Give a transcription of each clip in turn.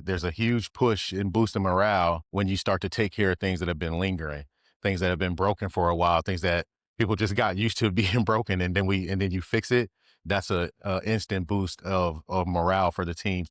there's a huge push in boosting morale when you start to take care of things that have been lingering, things that have been broken for a while, things that people just got used to being broken, and then you fix it. That's a instant boost of morale for the team.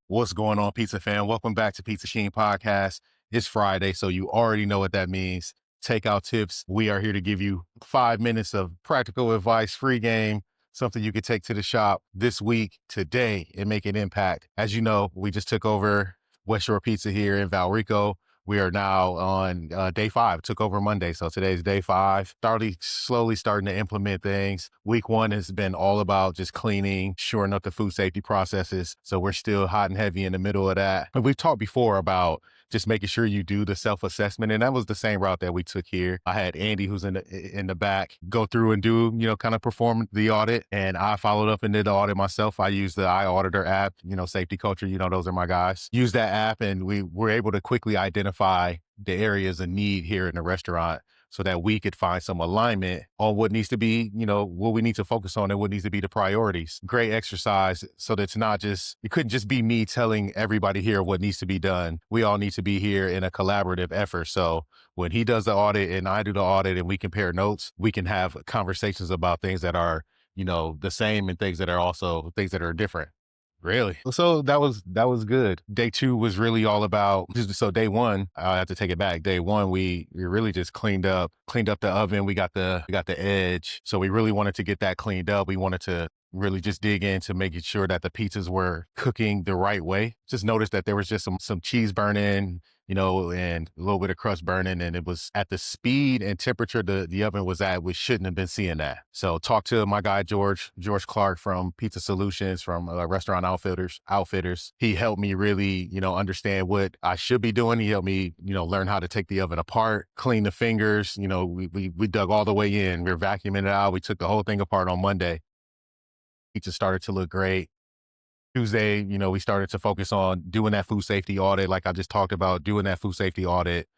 What's going on, pizza fan? Welcome back to Pizza Sheen Podcast. It's Friday, so you already know what that means. Takeout tips. We are here to give you 5 minutes of practical advice, free game, something you could take to the shop this week, today, and make an impact. As you know, we just took over West Shore Pizza here in Valrico. We are now on day 5. Took over Monday, so today's day 5. Slowly starting to implement things. Week 1 has been all about just cleaning, shoring up the food safety processes. So we're still hot and heavy in the middle of that. But we've talked before about just making sure you do the self-assessment, and that was the same route that we took here. I had Andy, who's in the back, go through and do, kind of perform the audit, and I followed up and did the audit myself. I used the iAuditor app, safety culture, those are my guys. Use that app, and we were able to quickly identify the areas of need here in the restaurant so that we could find some alignment on what needs to be, what we need to focus on and what needs to be the priorities. Great exercise, so that it couldn't just be me telling everybody here what needs to be done. We all need to be here in a collaborative effort. So when he does the audit and I do the audit and we compare notes, we can have conversations about things that are, the same, and things that are also things that are different. Really? So that was good. Day 2 was really all about, so day 1, I have to take it back. Day 1, we really just cleaned up the oven. We got the edge. So we really wanted to get that cleaned up. We wanted to really just dig into making sure that the pizzas were cooking the right way. Just noticed that there was just some cheese burning, and a little bit of crust burning, and it was at the speed and temperature the oven was at. We shouldn't have been seeing that. So talk to my guy, George Clark from Pizza Solutions, from Restaurant Outfitters. He helped me really, understand what I should be doing. He helped me, learn how to take the oven apart, clean the fingers. We dug all the way in. We were vacuuming it out. We took the whole thing apart on Monday. Pizza started to look great. Tuesday, we started to focus on doing that food safety audit, like I just talked about, doing that food safety audit,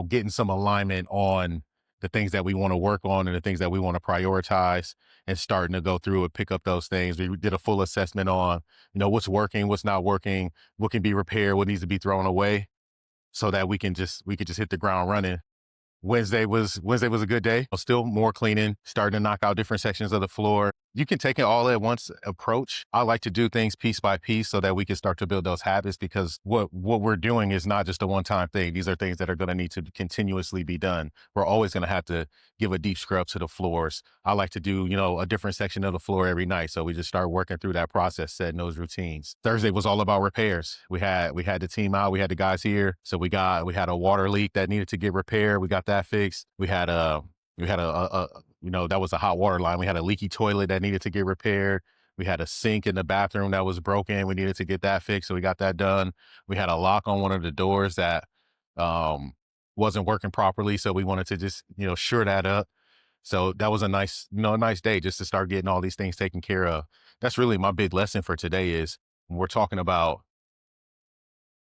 getting some alignment on the things that we want to work on and the things that we want to prioritize, and starting to go through and pick up those things. We did a full assessment on, what's working, what's not working, what can be repaired, what needs to be thrown away, so that we could just hit the ground running. Wednesday was a good day. Still more cleaning, starting to knock out different sections of the floor. You can take it all at once approach. I like to do things piece by piece so that we can start to build those habits, because what we're doing is not just a one-time thing. These are things that are going to need to continuously be done. We're always going to have to give a deep scrub to the floors. I like to do, a different section of the floor every night. So we just start working through that process, setting those routines. Thursday was all about repairs. We had the team out. We had the guys here. So we had a water leak that needed to get repaired. We got that fixed. We had a that was a hot water line. We had a leaky toilet that needed to get repaired. We had a sink in the bathroom that was broken. We needed to get that fixed. So we got that done. We had a lock on one of the doors that wasn't working properly. So we wanted to just, shore that up. So that was a nice day just to start getting all these things taken care of. That's really my big lesson for today is when we're talking about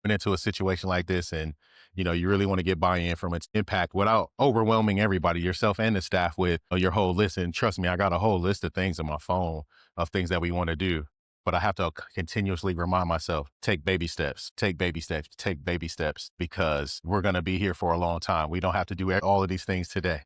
into a situation like this, and you really want to get buy-in from its impact without overwhelming everybody, yourself and the staff, with your whole list. And trust me, I got a whole list of things on my phone of things that we want to do, but I have to continuously remind myself, take baby steps, take baby steps, take baby steps, because we're going to be here for a long time. We don't have to do all of these things today.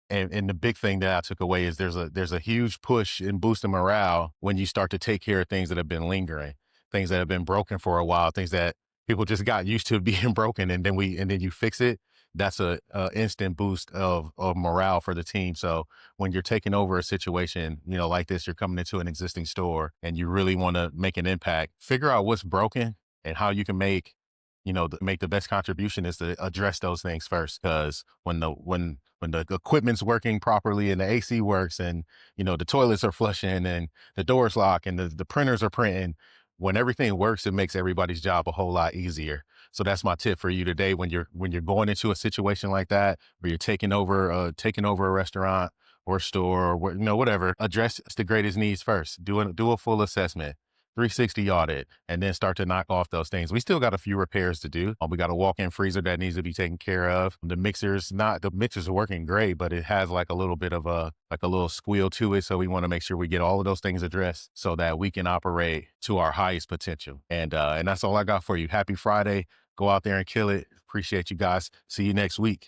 And the big thing that I took away is there's a huge push in boosting morale when you start to take care of things that have been lingering, things that have been broken for a while, things that people just got used to being broken, and then you fix it. That's a instant boost of morale for the team. So when you're taking over a situation, like this, you're coming into an existing store and you really want to make an impact, figure out what's broken and how you can make the best contribution is to address those things first. Because when the equipment's working properly and the AC works, and the toilets are flushing and the doors lock and the printers are printing, when everything works, it makes everybody's job a whole lot easier. So that's my tip for you today. When you're going into a situation like that, where you're taking over a restaurant or a store or whatever, address the greatest needs first. Do a full assessment. 360 audit, and then start to knock off those things. We still got a few repairs to do. We got a walk-in freezer that needs to be taken care of. The mixers are working great, but it has like a little bit of a little squeal to it. So we want to make sure we get all of those things addressed so that we can operate to our highest potential. And that's all I got for you. Happy Friday. Go out there and kill it. Appreciate you guys. See you next week.